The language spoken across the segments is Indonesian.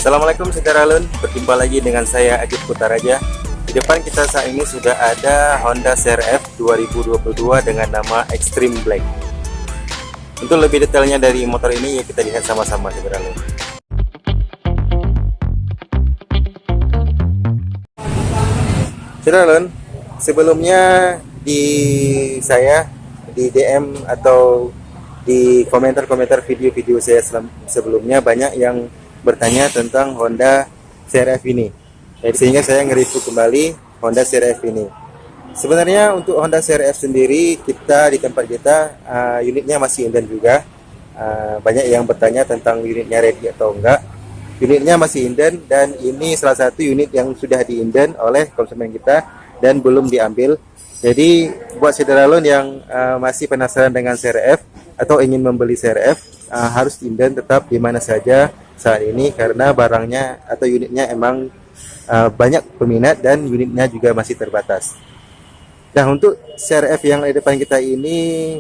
Assalamualaikum saudara Lun, berjumpa lagi dengan saya Adit Putaraja. Di depan kita saat ini sudah ada Honda CR-V 2022 dengan nama Extreme Black. Untuk lebih detailnya dari motor ini, ya kita lihat sama-sama saudara Lun. Saudara Lun, sebelumnya di DM atau di komentar-komentar video-video saya sebelumnya banyak yang bertanya tentang Honda CR-V ini. Jadi sehingga saya nge-review kembali Honda CR-V ini. Sebenarnya untuk Honda CR-V sendiri, kita di tempat kita unitnya masih inden juga. Banyak yang bertanya tentang unitnya ready atau enggak. Unitnya masih inden, dan ini salah satu unit yang sudah diinden oleh konsumen kita dan belum diambil. Jadi buat saudara Lun yang masih penasaran dengan CR-V atau ingin membeli CR-V, harus inden tetap di mana saja saat ini, karena barangnya atau unitnya emang banyak peminat dan unitnya juga masih terbatas. Nah, untuk CR-V yang di depan kita ini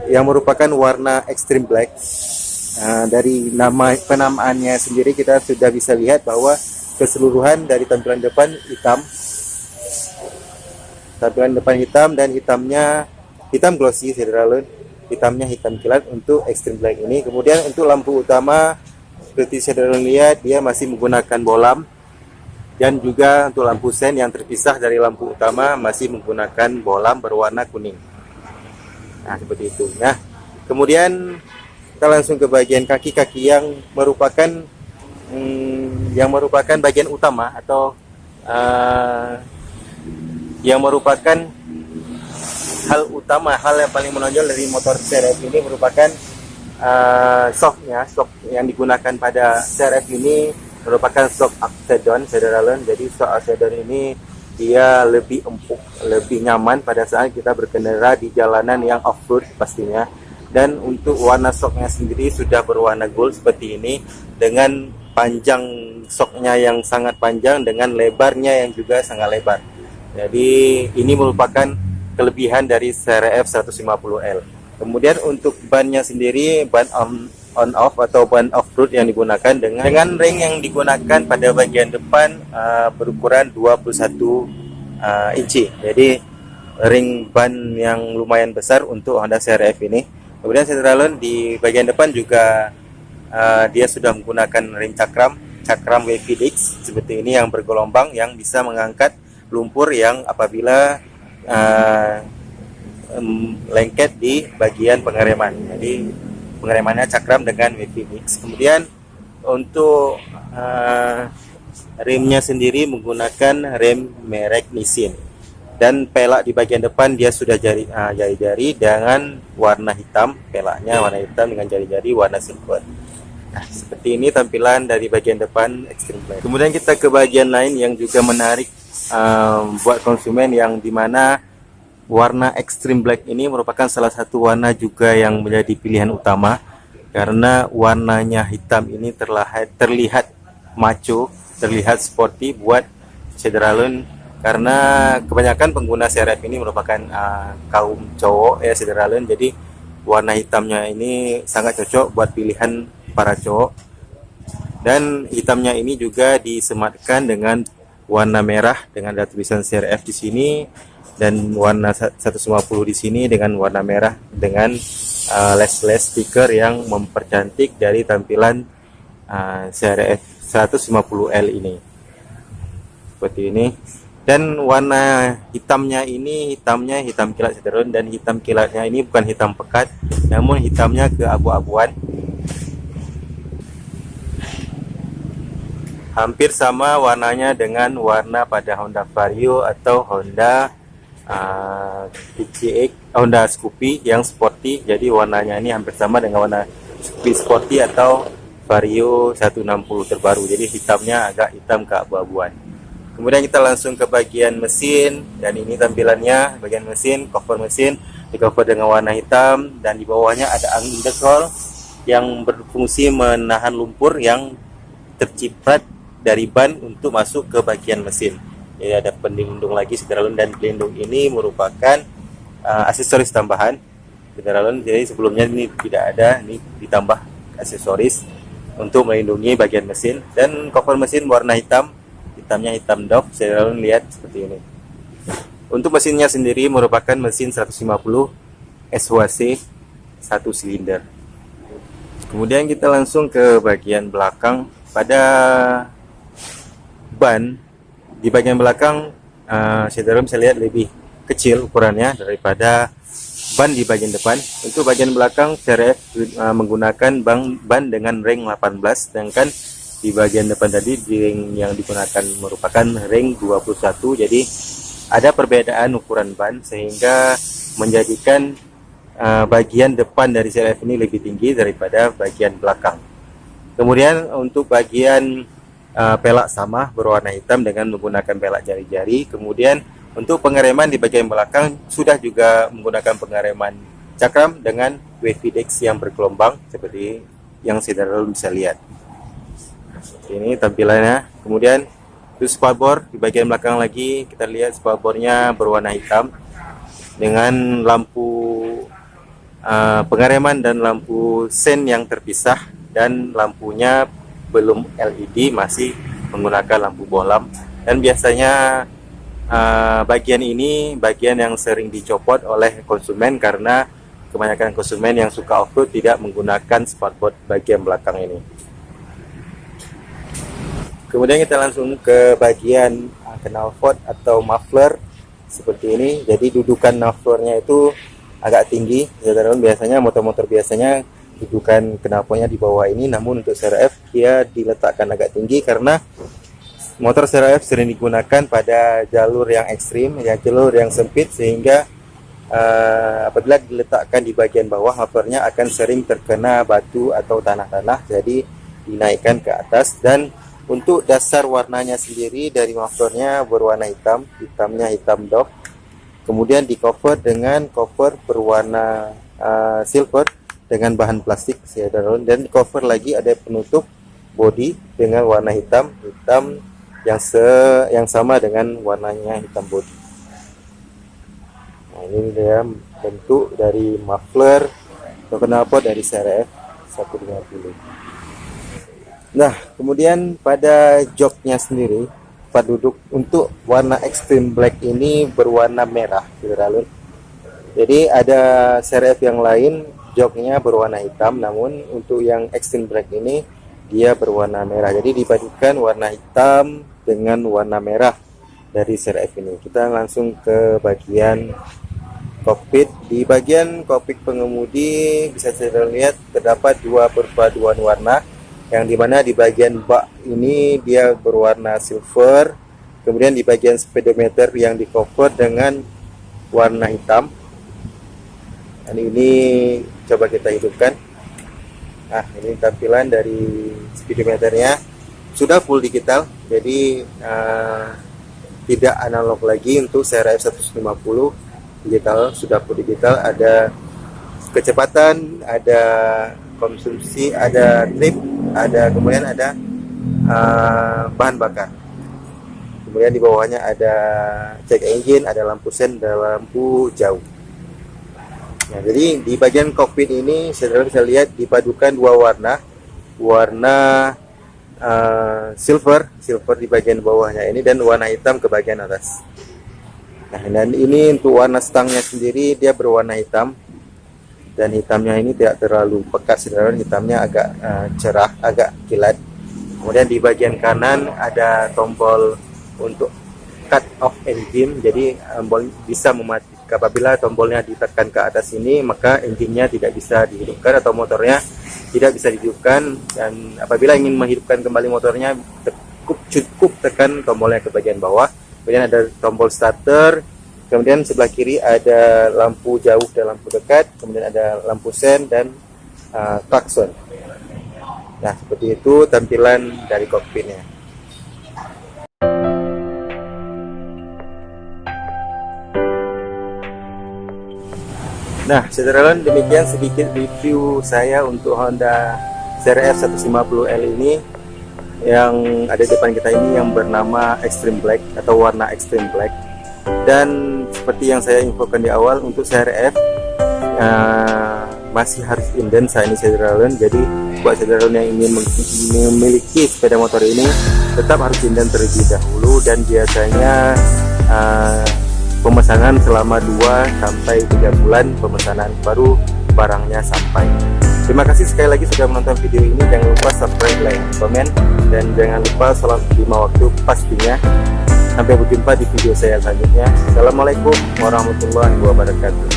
yang merupakan warna Extreme Black, dari penamaannya sendiri kita sudah bisa lihat bahwa keseluruhan dari tampilan depan hitam. Tampilan depan hitam dan hitamnya hitam glossy saudara Lun. Hitamnya hitam kilat untuk Extreme Black ini. Kemudian untuk lampu utama, seperti saudara lihat, dia masih menggunakan bolam, dan juga untuk lampu sen yang terpisah dari lampu utama masih menggunakan bolam berwarna kuning. Nah, seperti itu. Nah, kemudian kita langsung ke bagian kaki-kaki yang merupakan bagian utama atau yang merupakan hal utama, hal yang paling menonjol dari motor CR-V ini merupakan shock yang digunakan pada CR-V ini merupakan shock Upside-Down saudara Lun. Jadi shock Upside-Down ini dia lebih empuk, lebih nyaman pada saat kita berkendara di jalanan yang off-road pastinya. Dan untuk warna shocknya sendiri sudah berwarna gold seperti ini, dengan panjang shocknya yang sangat panjang dengan lebarnya yang juga sangat lebar. Jadi ini merupakan kelebihan dari CR-V 150L. Kemudian untuk bannya sendiri, ban on-off atau ban off-road yang digunakan dengan ring yang digunakan pada bagian depan berukuran 21 inci. Jadi ring ban yang lumayan besar untuk Honda CR-V ini. Kemudian saudara Lun, di bagian depan juga dia sudah menggunakan ring cakram wavy disc seperti ini yang bergelombang, yang bisa mengangkat lumpur yang apabila lengket di bagian pengereman. Jadi pengeremannya cakram dengan wavy disc. Kemudian untuk remnya sendiri menggunakan rem merek Nissin, dan pelak di bagian depan dia sudah jari-jari dengan warna hitam. Pelaknya warna hitam dengan jari-jari warna silver. Nah, seperti ini tampilan dari bagian depan Extreme Black. Kemudian kita ke bagian lain yang juga menarik buat konsumen, yang dimana warna Extreme Black ini merupakan salah satu warna juga yang menjadi pilihan utama, karena warnanya hitam ini terlihat macho, terlihat sporty buat saudara Lun, karena kebanyakan pengguna CR-V ini merupakan kaum cowok ya saudara Lun. Jadi warna hitamnya ini sangat cocok buat pilihan para cowok, dan hitamnya ini juga disematkan dengan warna merah dengan ada tulisan CR-V di sini, dan warna 150 di sini dengan warna merah dengan les-les stiker yang mempercantik dari tampilan CR-V 150L ini. Seperti ini. Dan warna hitamnya ini hitam kilat saudara, dan hitam kilatnya ini bukan hitam pekat, namun hitamnya keabu-abuan. Hampir sama warnanya dengan warna pada Honda Vario atau Honda PCX, Honda Scoopy yang sporty. Jadi warnanya ini hampir sama dengan warna Scoopy sporty atau Vario 160 terbaru. Jadi hitamnya agak hitam keabu-abuan. Kemudian kita langsung ke bagian mesin, dan ini tampilannya bagian mesin. Cover mesin di cover dengan warna hitam, dan di bawahnya ada angin dekol yang berfungsi menahan lumpur yang terciprat dari ban untuk masuk ke bagian mesin. Jadi ada pelindung lagi saudara Lun, dan pelindung ini merupakan aksesoris tambahan saudara Lun. Jadi sebelumnya ini tidak ada, ini ditambah aksesoris. untuk melindungi bagian mesin. Dan cover mesin warna hitam, hitamnya hitam doff, saya lihat seperti ini. Untuk mesinnya sendiri merupakan mesin 150 SWC 1 silinder. Kemudian kita langsung ke bagian belakang. Pada ban, di bagian belakang saya lihat lebih kecil ukurannya daripada ban di bagian depan. Untuk bagian belakang CRF menggunakan ban dengan ring 18, sedangkan di bagian depan tadi ring yang digunakan merupakan ring 21. Jadi ada perbedaan ukuran ban sehingga menjadikan bagian depan dari CRF ini lebih tinggi daripada bagian belakang. Kemudian untuk bagian pelak sama berwarna hitam dengan menggunakan pelak jari-jari. Kemudian untuk pengereman di bagian belakang sudah juga menggunakan pengereman cakram dengan wavy dex yang bergelombang seperti yang saudara bisa lihat. Ini tampilannya. Kemudian itu spakbor di bagian belakang lagi, kita lihat spakbornya berwarna hitam dengan lampu pengereman dan lampu sen yang terpisah, dan lampunya belum LED, masih menggunakan lampu bohlam. Dan biasanya bagian ini bagian yang sering dicopot oleh konsumen karena kebanyakan konsumen yang suka off-road tidak menggunakan spakbor bagian belakang ini. Kemudian kita langsung ke bagian knalpot atau muffler seperti ini. Jadi dudukan mufflernya itu agak tinggi. Biasanya motor-motor biasanya dudukan knalpotnya di bawah ini, namun untuk CRF dia diletakkan agak tinggi karena motor CRF sering digunakan pada jalur yang ekstrim, ya jalur yang sempit, sehingga apabila diletakkan di bagian bawah, mufflernya akan sering terkena batu atau tanah-tanah, jadi dinaikkan ke atas. Dan untuk dasar warnanya sendiri dari mufflernya berwarna hitam, hitamnya hitam doff. Kemudian di cover dengan cover berwarna silver dengan bahan plastik, dan cover lagi ada penutup bodi dengan warna hitam yang sama dengan warnanya hitam bodi. Nah, ini dia bentuk dari muffler atau knalpot dari CRF 150. Nah, kemudian pada joknya sendiri, tempat duduk untuk warna extreme black ini berwarna merah, jadi ada CRF yang lain joknya berwarna hitam, namun untuk yang extreme black ini dia berwarna merah. Jadi dipadukan warna hitam dengan warna merah dari CRF ini. Kita langsung ke bagian kokpit. Di bagian kokpit pengemudi bisa saya lihat terdapat dua perpaduan warna, yang dimana di bagian bak ini dia berwarna silver, kemudian di bagian speedometer yang di cover dengan warna hitam. Dan ini coba kita hidupkan. Nah, ini tampilan dari speedometernya, sudah full digital, jadi tidak analog lagi. Untuk CRF 150 digital, sudah full digital, ada kecepatan, ada konsumsi, ada trip, kemudian ada bahan bakar. Kemudian di bawahnya ada check engine, ada lampu sen, ada lampu jauh. Nah, jadi di bagian kokpit ini saudara bisa lihat dipadukan dua warna silver di bagian bawahnya ini, dan warna hitam ke bagian atas. Nah, dan ini untuk warna stangnya sendiri dia berwarna hitam, dan hitamnya ini tidak terlalu pekat, saudara, hitamnya agak cerah, agak kilat. Kemudian di bagian kanan ada tombol untuk cut off engine, jadi bisa mematikan. Apabila tombolnya ditekan ke atas ini, maka engine-nya tidak bisa dihidupkan atau motornya tidak bisa dihidupkan. Dan apabila ingin menghidupkan kembali motornya, cukup tekan tombolnya ke bagian bawah. Kemudian ada tombol starter, kemudian sebelah kiri ada lampu jauh dan lampu dekat, kemudian ada lampu sen dan klakson. Nah, seperti itu tampilan dari kokpitnya. Nah, saudara, demikian sedikit review saya untuk Honda CRF 150L ini yang ada di depan kita ini, yang bernama Extreme Black atau warna Extreme Black. Dan seperti yang saya infokan di awal, untuk CRF masih harus inden saat ini Cederaland. Jadi buat Cederaland yang ingin memiliki sepeda motor ini tetap harus inden terlebih dahulu, dan biasanya pemesanan selama 2-3 bulan pemesanan baru barangnya sampai. Terima kasih sekali lagi sudah menonton video ini. Jangan lupa subscribe, like, komen, dan jangan lupa sholat 5 waktu pastinya. Sampai berjumpa di video saya selanjutnya. Assalamualaikum warahmatullahi wabarakatuh.